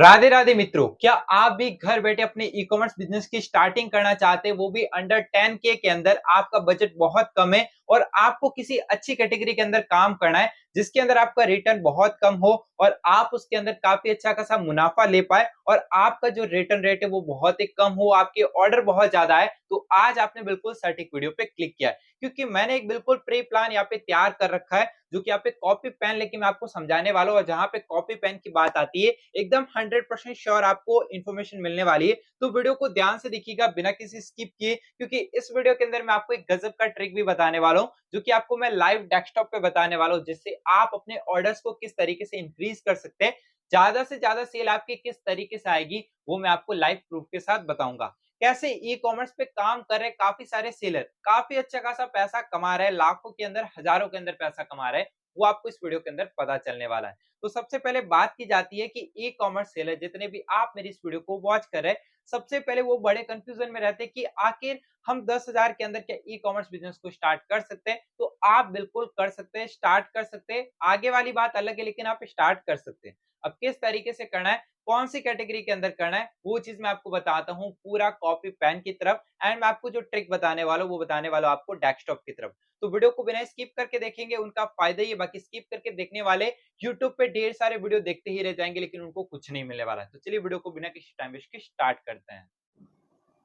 राधे राधे मित्रों, क्या आप भी घर बैठे अपने ई कॉमर्स बिजनेस की स्टार्टिंग करना चाहते हैं, वो भी अंडर 10K के अंदर। आपका बजट बहुत कम है और आपको किसी अच्छी कैटेगरी के अंदर काम करना है जिसके अंदर आपका रिटर्न बहुत कम हो और आप उसके अंदर काफी अच्छा खासा मुनाफा ले पाए और आपका जो रिटर्न रेट है वो बहुत ही कम हो, आपके ऑर्डर बहुत ज्यादा है। तो आज आपने बिल्कुल सटीक वीडियो पे क्लिक किया है, क्योंकि मैंने एक बिल्कुल प्री प्लान यहाँ पे तैयार कर रखा है जो कि यहाँ पे कॉपी पेन लेके मैं आपको समझाने वाला हूँ। और जहां पे कॉपी पेन की बात आती है, एकदम 100% श्योर आपको इन्फॉर्मेशन मिलने वाली है। तो वीडियो को ध्यान से देखिएगा बिना किसी स्किप किए, क्योंकि इस वीडियो के अंदर मैं आपको एक गजब का ट्रिक भी बताने वाला हूँ जो कि आपको मैं लाइव डेस्कटॉप पे बताने वाला हूँ, जिससे आप अपने ऑर्डर्स को किस तरीके से इंक्रीज कर सकते हैं, ज्यादा से ज्यादा सेल आपकी किस तरीके से आएगी वो मैं आपको लाइव प्रूफ के साथ बताऊंगा। कैसे ई कॉमर्स पे काम कर रहे काफी सारे सेलर काफी अच्छा खासा पैसा कमा रहे हैं, लाखों के अंदर हजारों के अंदर पैसा कमा रहे हैं, वो आपको इस वीडियो के अंदर पता चलने वाला है। तो सबसे पहले बात की जाती है कि ई कॉमर्स सेलर जितने भी आप मेरी इस वीडियो को वॉच कर रहे हैं, सबसे पहले वो बड़े कंफ्यूजन में रहते हैं कि आखिर हम 10,000 के अंदर क्या ई कॉमर्स बिजनेस को स्टार्ट कर सकते हैं। तो आप बिल्कुल कर सकते हैं, स्टार्ट कर सकते हैं। आगे वाली बात अलग है, लेकिन आप स्टार्ट कर सकते हैं। अब किस तरीके से करना है, कौन सी कैटेगरी के अंदर करना है, वो चीज मैं आपको बताता हूँ पूरा कॉपी पेन की तरफ। एंड मैं आपको जो ट्रिक बताने वाला हूँ वो बताने वाला हूँ आपको डेस्कटॉप की तरफ। तो वीडियो को बिना स्किप करके देखेंगे उनका फायदा ही है, बाकी स्किप करके देखने वाले यूट्यूब पे ढेर सारे वीडियो देखते ही रह जाएंगे लेकिन उनको कुछ नहीं मिलने वाला है। तो चलिए वीडियो को बिना किसी टाइम वेस्ट के स्टार्ट करते हैं।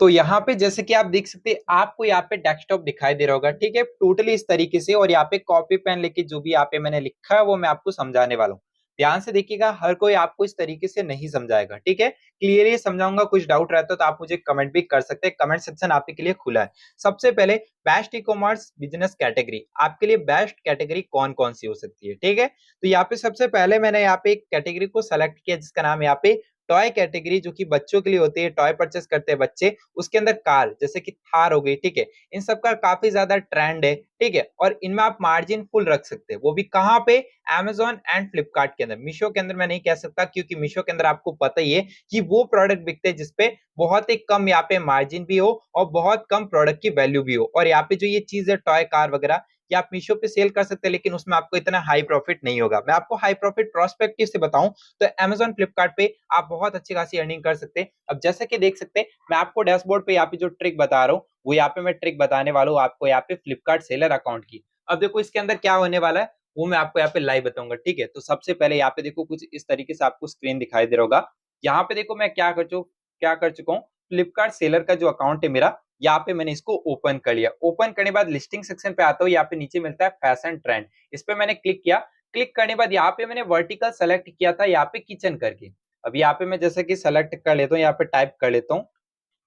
तो यहाँ पे जैसे कि आप देख सकते हैं, आपको यहाँ पे डेस्कटॉप दिखाई दे रहा होगा, ठीक है, टोटली इस तरीके से। और यहाँ पे कॉपी पेन लेके जो भी यहाँ पे मैंने लिखा है वो मैं आपको समझाने वाला हूँ। ध्यान से देखिएगा, हर कोई आपको इस तरीके से नहीं समझाएगा, ठीक है, क्लियरली समझाऊंगा। कुछ डाउट रहता है तो आप मुझे कमेंट भी कर सकते हैं, कमेंट सेक्शन आपके लिए खुला है। सबसे पहले best e commerce business category, आपके लिए बेस्ट कैटेगरी कौन कौन सी हो सकती है, ठीक है। तो यहाँ पे सबसे पहले मैंने यहाँ पे एक कैटेगरी को सेलेक्ट किया जिसका नाम यहाँ पे टॉय कैटेगरी, जो कि बच्चों के लिए होती है, टॉय परचेस करते हैं बच्चे। उसके अंदर कार जैसे कि थार हो गई, ठीक है, इन सब का काफी ज्यादा ट्रेंड है, ठीक है। और इनमें आप मार्जिन फुल रख सकते हैं, वो भी कहाँ पे, Amazon एंड फ्लिपकार्ट के अंदर। मीशो के अंदर मैं नहीं कह सकता, क्योंकि मीशो के अंदर आपको पता ही है कि वो प्रोडक्ट बिकते हैं जिसपे बहुत ही कम यहाँ पे मार्जिन भी हो और बहुत कम प्रोडक्ट की वैल्यू भी हो। और यहाँ पे जो ये चीज है टॉय कार वगैरह, ये आप मीशो पे सेल कर सकते हैं, लेकिन उसमें आपको इतना हाई प्रॉफिट नहीं होगा। मैं आपको हाई प्रॉफिट प्रोस्पेक्टिव से बताऊं तो Amazon फ्लिपकार्ट पे आप बहुत अच्छी खासी अर्निंग कर सकते हैं। अब जैसे कि देख सकते हैं, मैं आपको डैशबोर्ड पे यहाँ पे जो ट्रिक बता रहा हूँ वो यहाँ पे मैं ट्रिक बताने वाला हूँ आपको यहाँ पे फ्लिपकार्ट सेलर अकाउंट की। अब देखो इसके अंदर क्या होने वाला है वो मैं आपको यहाँ पे लाइव बताऊंगा, ठीक है। तो सबसे पहले यहाँ पे देखो कुछ इस तरीके से आपको स्क्रीन दिखाई दे रहा होगा। यहाँ पे देखो मैं क्या कर चुका हूँ, फ्लिपकार्ट सेलर का जो अकाउंट है मेरा, यहाँ पे मैंने इसको ओपन कर लिया। ओपन करने के बाद लिस्टिंग सेक्शन पे आता हूँ, यहाँ पे नीचे मिलता है फैशन ट्रेंड, इस पे मैंने क्लिक किया। क्लिक करने के बाद यहाँ पे मैंने वर्टिकल सेलेक्ट किया था, यहाँ पे किचन करके। अब यहाँ पे मैं जैसे कि सेलेक्ट कर लेता हूँ, यहाँ पे टाइप कर लेता हूँ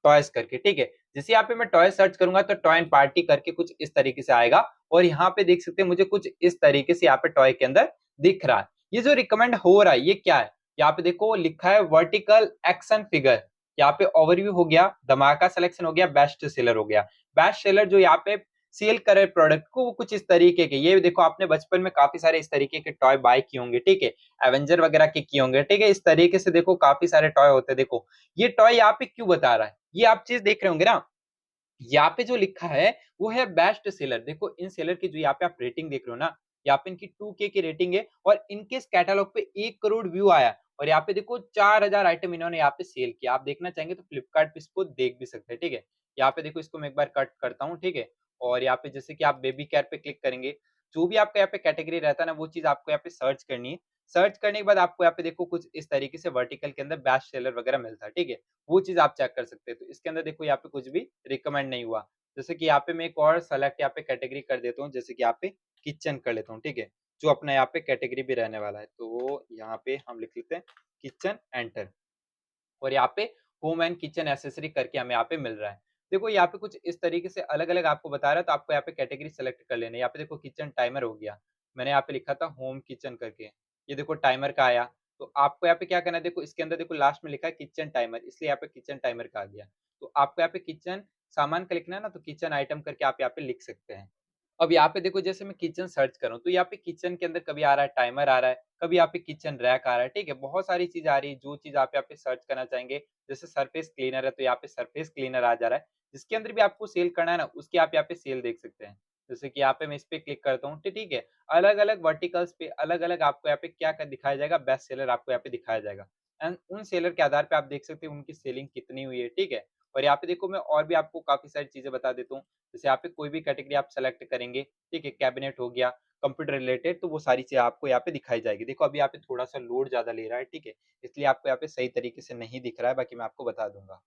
टॉयज करके, ठीक है। जैसे यहाँ पे मैं टॉय सर्च करूंगा तो टॉय एंड पार्टी करके कुछ इस तरीके से आएगा। और यहाँ पे देख सकते हैं मुझे कुछ इस तरीके से यहाँ पे टॉय के अंदर दिख रहा है। ये जो रिकमेंड हो रहा है ये क्या है, यहाँ पे देखो लिखा है वर्टिकल एक्शन फिगर। यहाँ पे ओवरव्यू हो गया, धमाका सिलेक्शन हो गया, बेस्ट सेलर हो गया। बेस्ट सेलर जो यहाँ पे सेल करे प्रोडक्ट को वो कुछ इस तरीके के, ये देखो आपने बचपन में काफी सारे इस तरीके के टॉय बाय किए होंगे, ठीक है, एवेंजर वगैरह के किए होंगे, ठीक है। इस तरीके से देखो काफी सारे टॉय होते हैं। देखो ये टॉय यहाँ पे क्यों बता रहा है, ये आप चीज देख रहे होंगे ना, यहाँ पे जो लिखा है वो है बेस्ट सेलर। देखो इन सेलर की जो यहाँ पे आप रेटिंग देख रहे हो ना, यहाँ पे इनकी 2K की रेटिंग है और इनके कैटलॉग पे 1 करोड़ व्यू आया। और यहाँ पे देखो 4,000 आइटम इन्होंने यहाँ पे सेल किया। आप देखना चाहेंगे तो फ्लिपकार्ट पे इसको देख भी सकते हैं, ठीक है। यहाँ पे देखो इसको मैं एक बार कट करता हूँ, ठीक है। और यहाँ पे जैसे कि आप बेबी केयर पे क्लिक करेंगे, जो भी आपका यहाँ पे कैटेगरी रहता है ना वो चीज आपको यहाँ पे सर्च करनी है। सर्च करने के बाद आपको यहाँ पे देखो कुछ इस तरीके से वर्टिकल के अंदर बेस्ट सेलर वगैरह मिलता है, ठीक है। वो चीज आप चेक कर सकते हैं। तो इसके अंदर देखो यहाँ पे कुछ भी रिकमेंड नहीं हुआ। जैसे कि यहाँ पे मैं एक और सेलेक्ट यहाँ पे कैटेगरी कर देता हूँ, जैसे कि यहाँ पे किचन कर लेता हूँ, ठीक है, जो अपना यहाँ पे कैटेगरी भी रहने वाला है। तो यहाँ पे हम लिख लेते हैं किचन एंटर। और यहाँ पे होम एंड किचन एसेसरी करके हमें यहाँ पे मिल रहा है। देखो यहाँ पे कुछ इस तरीके से अलग अलग आपको बता रहा है, तो आपको यहाँ पे कैटेगरी सेलेक्ट कर लेना है। यहाँ पे देखो किचन टाइमर हो गया, मैंने यहाँ पे लिखा था होम किचन करके, ये देखो टाइमर का आया। तो आपको यहाँ पे क्या करना है, देखो इसके अंदर देखो लास्ट में लिखा है किचन टाइमर, इसलिए यहाँ पे किचन टाइमर का आ गया। तो आपको यहाँ पे किचन सामान का लिखना है ना, तो किचन आइटम करके आप यहाँ पे लिख सकते हैं। अब यहाँ पे देखो जैसे मैं किचन सर्च करूँ तो यहाँ पे किचन के अंदर कभी आ रहा है टाइमर आ रहा है, कभी यहाँ पे किचन रैक आ रहा है, ठीक है, बहुत सारी चीज आ रही है। जो चीज आप यहाँ पे सर्च करना चाहेंगे, जैसे सरफेस क्लीनर है तो यहाँ पे सरफेस क्लीनर आ जा रहा है। जिसके अंदर भी आपको सेल करना है ना उसकी आप यहाँ पे सेल देख सकते हैं। जैसे कि यहाँ पे मैं इस पे क्लिक करता हूँ, ठीक है, अलग अलग वर्टिकल्स पे अलग अलग आपको यहाँ पे क्या दिखाया जाएगा, बेस्ट सेलर आपको यहाँ पे दिखाया जाएगा। एंड उन सेलर के आधार पे आप देख सकते हैं उनकी सेलिंग कितनी हुई है, ठीक है। और यहाँ पे देखो मैं और भी आपको काफी सारी चीजें बता देता हूँ। जैसे यहाँ पे कोई भी कैटेगरी आप सेलेक्ट करेंगे, ठीक है, कैबिनेट हो गया, कंप्यूटर रिलेटेड, तो वो सारी चीजें आपको यहाँ पे दिखाई जाएगी। देखो अभी यहाँ पे थोड़ा सा लोड ज्यादा ले रहा है, ठीक है, इसलिए आपको यहाँ पे सही तरीके से नहीं दिख रहा है, बाकी मैं आपको बता दूंगा।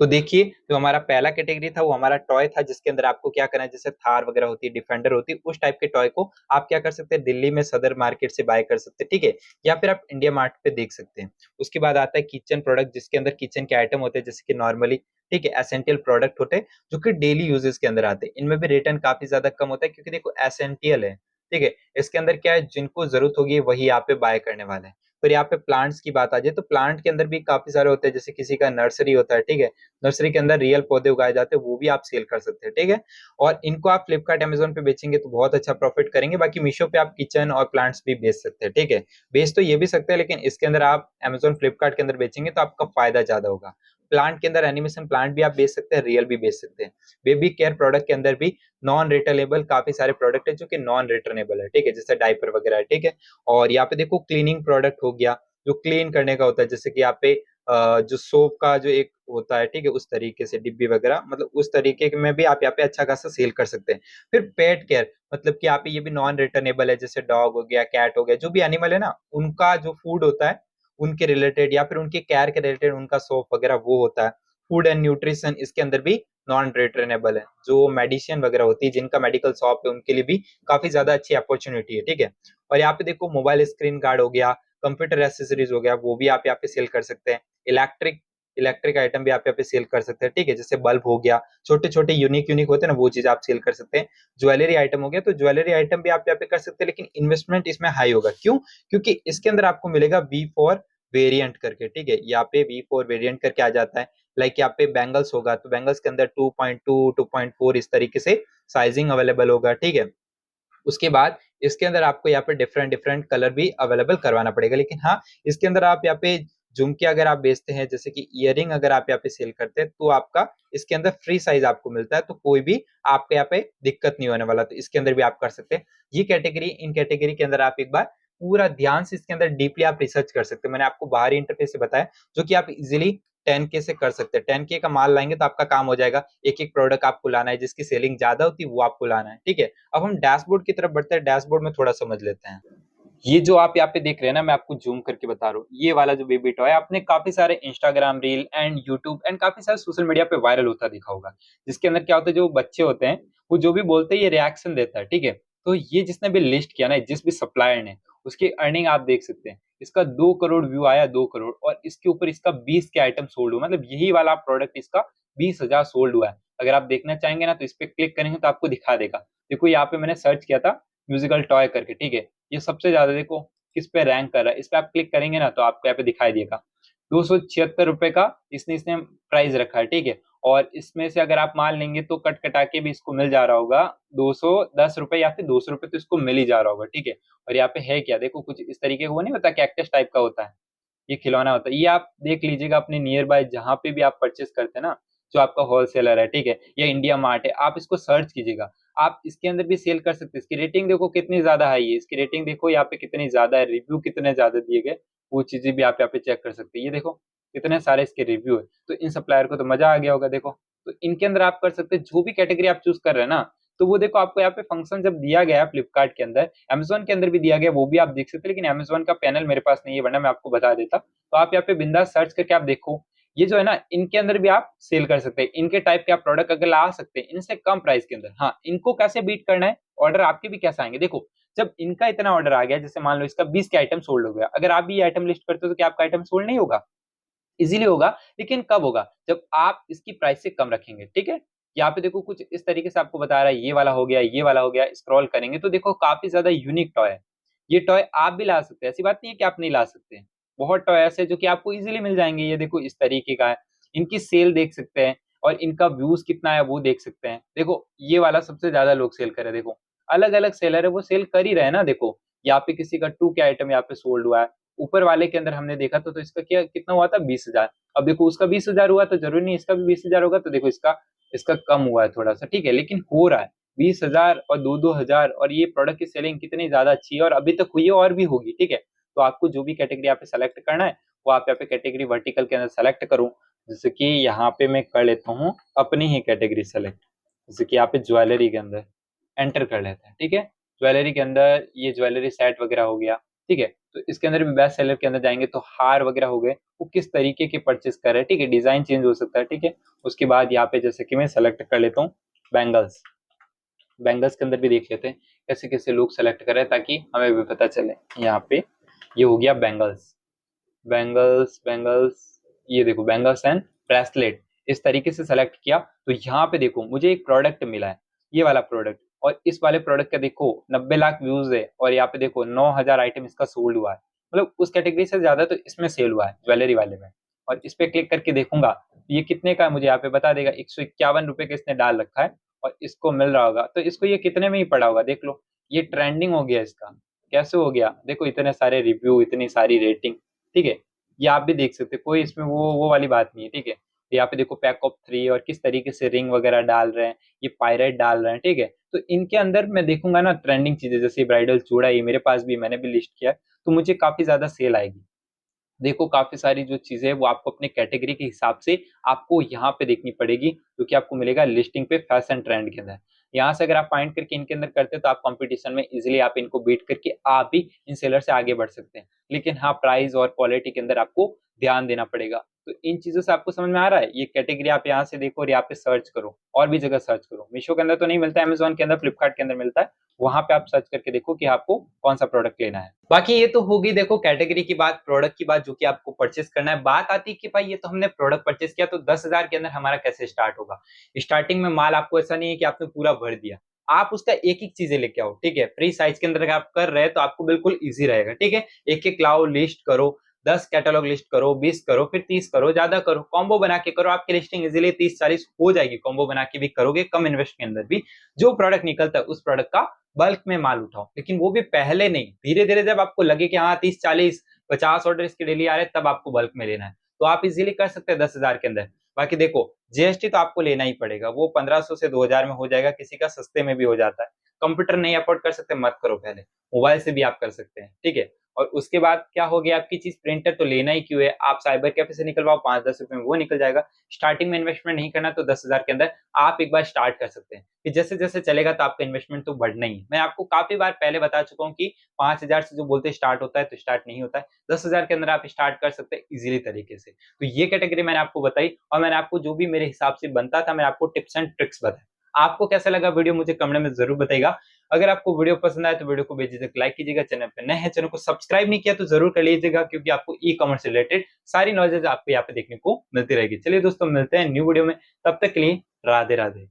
तो देखिए जो हमारा पहला कैटेगरी था वो हमारा टॉय था, जिसके अंदर आपको क्या करना है, जैसे थार वगैरह होती है, डिफेंडर होती है, उस टाइप के टॉय को आप क्या कर सकते हैं, दिल्ली में सदर मार्केट से बाय कर सकते हैं, ठीक है, या फिर आप इंडिया मार्ट पे देख सकते हैं। उसके बाद आता है किचन प्रोडक्ट, जिसके अंदर किचन के आइटम होते हैं, जैसे कि नॉर्मली, ठीक है, एसेंशियल प्रोडक्ट होते हैं जो कि डेली यूजेस के अंदर आते हैं। इनमें भी रिटर्न काफी ज्यादा कम होता है, क्योंकि देखो एसेंशियल है, ठीक है, इसके अंदर क्या है, जिनको जरूरत होगी वही यहाँ पे बाय करने वाले हैं। फिर यहाँ पे प्लांट्स की बात आ जाए तो प्लांट के अंदर भी काफी सारे होते हैं, जैसे किसी का नर्सरी होता है, ठीक है, नर्सरी के अंदर रियल पौधे उगाए जाते हैं, वो भी आप सेल कर सकते हैं, ठीक है। और इनको आप फ्लिपकार्ट अमेजोन पे बेचेंगे तो बहुत अच्छा प्रॉफिट करेंगे। बाकी मीशो पे आप किचन और प्लांट्स भी बेच सकते हैं, ठीक है, बेच तो ये भी सकते हैं, लेकिन इसके अंदर आप अमेजोन फ्लिपकार्ट के अंदर बेचेंगे तो आपका फायदा ज्यादा होगा। प्लांट के अंदर एनिमेशन प्लांट भी आप बेच सकते हैं, रियल भी बेच सकते हैं। बेबी केयर प्रोडक्ट के अंदर भी नॉन रिटर्नेबल काफी सारे प्रोडक्ट है जो कि नॉन रिटर्नेबल है, ठीक है, जैसे डायपर वगैरह है, ठीक है। और यहाँ पे देखो क्लीनिंग प्रोडक्ट हो गया, जो क्लीन करने का होता है, जैसे कि यहाँ पे जो सोप का जो एक होता है, ठीक है, उस तरीके से डिब्बी वगैरह, मतलब उस तरीके में भी आप यहाँ पे अच्छा खासा सेल कर सकते हैं। फिर पेट केयर, मतलब कि यहाँ पे ये भी नॉन रिटर्नेबल है, जैसे डॉग हो गया, कैट हो गया, जो भी एनिमल है ना, उनका जो फूड होता है उनके रिलेटेड या फिर उनके केयर के रिलेटेड उनका सोप वगैरह वो होता है। फूड एंड न्यूट्रिशन इसके अंदर भी नॉन रिटर्नेबल है। जो मेडिसिन वगैरह होती है, जिनका मेडिकल शॉप है, उनके लिए भी काफी ज्यादा अच्छी अपॉर्चुनिटी है, ठीक है। और यहाँ पे देखो मोबाइल स्क्रीन गार्ड हो गया, कंप्यूटर एसेसरीज हो गया, वो भी आप यहाँ पे सेल कर सकते हैं। इलेक्ट्रिक इलेक्ट्रिक आइटम भी आप यहाँ पे सेल कर सकते हैं, ठीक है, जैसे बल्ब हो गया, छोटे छोटे यूनिक यूनिक होते हैं ना, वो चीज आप सेल कर सकते हैं। ज्वेलरी आइटम हो गया, तो ज्वेलरी आइटम भी आप यहाँ पे कर सकते हैं, लेकिन इन्वेस्टमेंट इसमें हाई होगा। क्यों? क्योंकि इसके अंदर आपको मिलेगा वी फॉर वेरिएंट करके, ठीक है, यहाँ पे वी फॉर वेरिएंट करके आ जाता है। लाइक यहाँ पे बैंगल्स होगा, तो बैंगल्स के अंदर 2.2 2.4 इस तरीके से साइजिंग अवेलेबल होगा, ठीक है। उसके बाद इसके अंदर आपको यहाँ पे डिफरेंट डिफरेंट कलर भी अवेलेबल करवाना पड़ेगा, लेकिन हाँ, इसके अंदर आप यहाँ पे झुमके अगर आप बेचते हैं, जैसे कि इयरिंग अगर आप यहाँ पे सेल करते हैं, तो आपका इसके अंदर फ्री साइज आपको मिलता है, तो कोई भी आपके यहाँ पे दिक्कत नहीं होने वाला, तो इसके अंदर भी आप कर सकते हैं। ये कैटेगरी, इन कैटेगरी के अंदर आप एक बार पूरा ध्यान से इसके अंदर डीपली आप रिसर्च कर सकते हैं। मैंने आपको बाहरी इंटरफेस से बताया, जो कि आप इजिली 10K से कर सकते हैं। 10K का माल लाएंगे तो आपका काम हो जाएगा। एक एक प्रोडक्ट आपको लाना है, जिसकी सेलिंग ज्यादा होती है वो आपको लाना है, ठीक है। अब हम डैशबोर्ड की तरफ बढ़ते हैं, डैशबोर्ड में थोड़ा समझ लेते हैं। ये जो आप यहाँ पे देख रहे हैं ना, मैं आपको जूम करके बता रहा हूँ, ये वाला जो बेबी टॉय आपने काफी सारे Instagram reel and YouTube and काफी सारे सोशल मीडिया पे वायरल होता दिखा होगा। जिसके अंदर क्या होता है, जो बच्चे होते हैं वो जो भी बोलते हैं ये रिएक्शन देता है, ठीक है। तो ये जिसने भी लिस्ट किया ना, जिस भी सप्लायर ने, उसकी अर्निंग आप देख सकते हैं। इसका 2 करोड़ व्यू आया, 2 करोड़, और इसके ऊपर इसका 20 के आइटम सोल्ड हुआ, मतलब यही वाला प्रोडक्ट इसका 20,000 सोल्ड हुआ है। अगर आप देखना चाहेंगे ना, तो इस पे क्लिक करेंगे तो आपको दिखा देगा। देखो यहाँ पे मैंने सर्च किया था म्यूजिकल टॉय करके, ठीक है, ये सबसे ज्यादा देखो किस पे रैंक कर रहा है। इस पे आप क्लिक करेंगे ना, तो आपको यहाँ पे दिखाई देगा 276 रुपए का इसने इसने प्राइस रखा है, ठीक है। और इसमें से अगर आप मान लेंगे तो कट कटा के भी इसको मिल जा रहा होगा 210 रुपए, या फिर 200 रुपए तो इसको मिल ही जा रहा होगा, ठीक है। और यहाँ पे है क्या, देखो कुछ इस तरीके का, वो नहीं होता कैक्टस टाइप का होता है, ये खिलौना होता है। ये आप देख लीजिएगा अपने नियर बाय जहां पे भी आप परचेस करते हैं ना, जो आपका होलसेलर है, ठीक है, या इंडिया मार्ट है, आप इसको सर्च कीजिएगा। आप इसके अंदर भी सेल कर सकते हैं। इसकी रेटिंग देखो कितनी ज्यादा है, ये इसकी रेटिंग देखो यहाँ पे कितनी ज्यादा है, रिव्यू कितने ज्यादा दिए गए, वो चीजें भी आप यहाँ पे चेक कर सकते हैं। ये देखो कितने सारे इसके रिव्यू है, तो इन सप्लायर को तो मजा आ गया होगा। देखो तो इनके अंदर आप कर सकते हैं, जो भी कैटेगरी आप चूज कर रहे हैं ना, तो वो देखो आपको यहाँ पे फंक्शन जब दिया गया है फ्लिपकार्ट के अंदर, अमेजोन के अंदर भी दिया गया, वो भी आप देख सकते हैं। लेकिन अमेजोन का पैनल मेरे पास नहीं है, वरना मैं आपको बता देता। तो आप यहाँ पे बिंदास सर्च करके आप देखो, ये जो है ना, इनके अंदर भी आप सेल कर सकते हैं। इनके टाइप के आप प्रोडक्ट अगर ला सकते हैं इनसे कम प्राइस के अंदर। हाँ, इनको कैसे बीट करना है, ऑर्डर आपके भी कैसे आएंगे, देखो जब इनका इतना ऑर्डर आ गया, जैसे मान लो इसका 20 के आइटम सोल्ड हो गया, अगर आप भी ये आइटम लिस्ट करते हो तो क्या आपका आइटम सोल्ड नहीं होगा? इजीली होगा। लेकिन कब होगा? जब आप इसकी प्राइस से कम रखेंगे, ठीक है। यहाँ पे देखो कुछ इस तरीके से आपको बता रहा है, ये वाला हो गया, ये वाला हो गया, स्क्रॉल करेंगे तो देखो काफी ज्यादा यूनिक टॉय है। ये टॉय आप भी ला सकते हैं, ऐसी बात नहीं है कि आप नहीं ला सकते। बहुत टॉय ऐसे जो कि आपको इजीली मिल जाएंगे। ये देखो इस तरीके का है, इनकी सेल देख सकते हैं, और इनका व्यूज कितना है वो देख सकते हैं। देखो ये वाला सबसे ज्यादा लोग सेल कर रहे हैं, देखो अलग अलग सेलर है वो सेल कर ही रहे हैं ना। देखो यहाँ पे किसी का 2 के आइटम यहाँ पे सोल्ड हुआ है, ऊपर वाले के अंदर हमने देखा तो इसका क्या कितना हुआ था, 20,000। अब देखो उसका 20,000 हुआ तो जरूरी नहीं इसका भी 20,000 होगा, तो देखो इसका इसका कम हुआ है थोड़ा सा, ठीक है, लेकिन हो रहा है 20,000 और 2-2 हजार। और ये प्रोडक्ट की सेलिंग कितनी ज्यादा अच्छी है, और अभी तक हुई है और भी होगी, ठीक है। तो आपको जो भी कैटेगरी यहाँ पे सेलेक्ट करना है वो आप यहाँ पे कैटेगरी वर्टिकल के अंदर सेलेक्ट करूँ। जैसे कि यहाँ पे मैं कर लेता हूँ अपनी ही कैटेगरी सेलेक्ट, जैसे कि यहाँ पे ज्वेलरी के अंदर एंटर कर लेते हैं। ठीक है, ज्वेलरी के अंदर ये ज्वेलरी सेट वगैरह हो गया। ठीक है, तो इसके अंदर भी बेस्ट सेलर के अंदर जाएंगे तो हार वगैरह हो गए, वो किस तरीके के परचेस कर रहे हैं। ठीक है, डिजाइन चेंज हो सकता है। ठीक है, उसके बाद यहाँ पे जैसे कि मैं सेलेक्ट कर लेता हूँ बैंगल्स। बैंगल्स के अंदर भी देख लेते हैं कैसे कैसे लोग सेलेक्ट कर रहे हैं ताकि हमें भी पता चले। यहाँ पे ये हो गया बैंगल्स, बैंगल्स बैंगल्स, ये देखो बैंगल्स एंड ब्रेसलेट, इस तरीके से सेलेक्ट किया। तो यहाँ पे देखो मुझे एक प्रोडक्ट मिला है, ये वाला प्रोडक्ट, और इस वाले प्रोडक्ट का देखो 90 लाख व्यूज है, और यहाँ पे देखो 9,000 आइटम इसका सोल्ड हुआ है। मतलब उस कैटेगरी से ज्यादा तो इसमें सेल हुआ है ज्वेलरी वाले में। और इस पे क्लिक करके देखूंगा तो ये कितने का है मुझे यहाँ पे बता देगा। 151 रुपए का इसने डाल रखा है और इसको मिल रहा होगा, तो इसको ये कितने में ही पड़ा होगा देख लो। ये ट्रेंडिंग हो गया इसका, कैसे हो गया देखो, इतने सारे रिव्यू, इतनी सारी रेटिंग। ठीक है, ये आप भी देख सकते हैं, कोई इसमें वो वाली बात नहीं है। ठीक है, यहाँ पे देखो पैक ऑफ 3 और किस तरीके से रिंग वगैरह डाल रहे हैं, ये पायरेट डाल रहे हैं। ठीक है, तो इनके अंदर मैं देखूंगा ना ट्रेंडिंग चीजें, जैसे ब्राइडल चूड़ा, ये मेरे पास भी, मैंने भी लिस्ट किया है, तो मुझे काफी ज्यादा सेल आएगी। देखो काफी सारी जो चीजें है वो आपको अपने कैटेगरी के हिसाब से आपको यहाँ पे देखनी पड़ेगी, जो कि आपको मिलेगा लिस्टिंग पे फैशन ट्रेंड के अंदर। यहाँ से अगर आप फाइंड करके इनके अंदर करते हैं तो आप कंपटीशन में इजीली आप इनको बीट करके आप भी इन सेलर से आगे बढ़ सकते हैं। लेकिन हाँ, प्राइस और क्वालिटी के अंदर आपको ध्यान देना पड़ेगा। तो इन चीजों से आपको समझ में आ रहा है। ये कैटेगरी आप यहाँ से देखो और यहाँ पे सर्च करो, और भी जगह सर्च करो। मीशो के अंदर तो नहीं मिलता है, अमेजोन के अंदर, फ्लिपकार्ट के अंदर मिलता है, वहां पे आप सर्च करके देखो कि आपको कौन सा प्रोडक्ट लेना है। बाकी ये तो होगी देखो कैटेगरी की बात, प्रोडक्ट की बात, जो कि आपको परचेस करना है। बात आती है कि भाई ये तो हमने प्रोडक्ट परचेस किया, तो 10,000 के अंदर हमारा कैसे स्टार्ट होगा। स्टार्टिंग में माल आपको ऐसा नहीं है कि आपने पूरा भर दिया, आप उसका एक एक चीजें लेके आओ। ठीक है, फ्री साइज के अंदर अगर आप कर रहे हैं तो आपको बिल्कुल ईजी रहेगा। ठीक है, एक एक लाओ, लिस्ट करो, 10 कैटलॉग लिस्ट करो, 20 करो, फिर 30 करो, ज्यादा करो, कॉम्बो बना के करो। आपकी लिस्टिंग इजीली 30-40 हो जाएगी, कॉम्बो बना के भी करोगे कम इन्वेस्ट के अंदर भी। जो प्रोडक्ट निकलता है उस प्रोडक्ट का बल्क में माल उठाओ, लेकिन वो भी पहले नहीं, धीरे धीरे जब आपको लगे कि हाँ 30-40-50 ऑर्डर इसके डेली आ रहे हैं, तब आपको बल्क में लेना है, तो आप इजीली कर सकते हैं 10,000 के अंदर। बाकी देखो जीएसटी तो आपको लेना ही पड़ेगा, वो 1500 से 2000 में हो जाएगा, किसी का सस्ते में भी हो जाता है। कंप्यूटर नहीं अफोर्ड कर सकते, मत करो, पहले मोबाइल से भी आप कर सकते हैं। ठीक है, और उसके बाद क्या हो गया, आपकी चीज प्रिंटर तो लेना ही क्यों है, आप साइबर कैफे से निकलवाओ, 5-10 रुपए में वो निकल जाएगा। स्टार्टिंग में इन्वेस्टमेंट नहीं करना, तो 10,000 के अंदर आप एक बार स्टार्ट कर सकते हैं। कि जैसे जैसे चलेगा तो आपका इन्वेस्टमेंट तो बढ़ना ही है। मैं आपको काफी बार पहले बता चुका हूँ कि 5,000 से जो बोलते स्टार्ट होता है, तो स्टार्ट नहीं होता है। 10,000 के अंदर आप स्टार्ट कर सकते हैं इजीली तरीके से। तो ये कैटेगरी मैंने आपको बताई, और मैंने आपको जो भी मेरे हिसाब से बनता था, मैंने आपको टिप्स एंड ट्रिक्स बताए। आपको कैसा लगा वीडियो मुझे कमेंट में जरूर बताइएगा। अगर आपको वीडियो पसंद आए तो वीडियो को बेझिझक लाइक कीजिएगा। चैनल पे नए हैं, चैनल को सब्सक्राइब नहीं किया तो जरूर कर लीजिएगा, क्योंकि आपको ई कॉमर्स से रिलेटेड सारी नॉलेज आपको यहाँ पे देखने को मिलती रहेगी। चलिए दोस्तों, मिलते हैं न्यू वीडियो में, तब तक के लिए राधे राधे।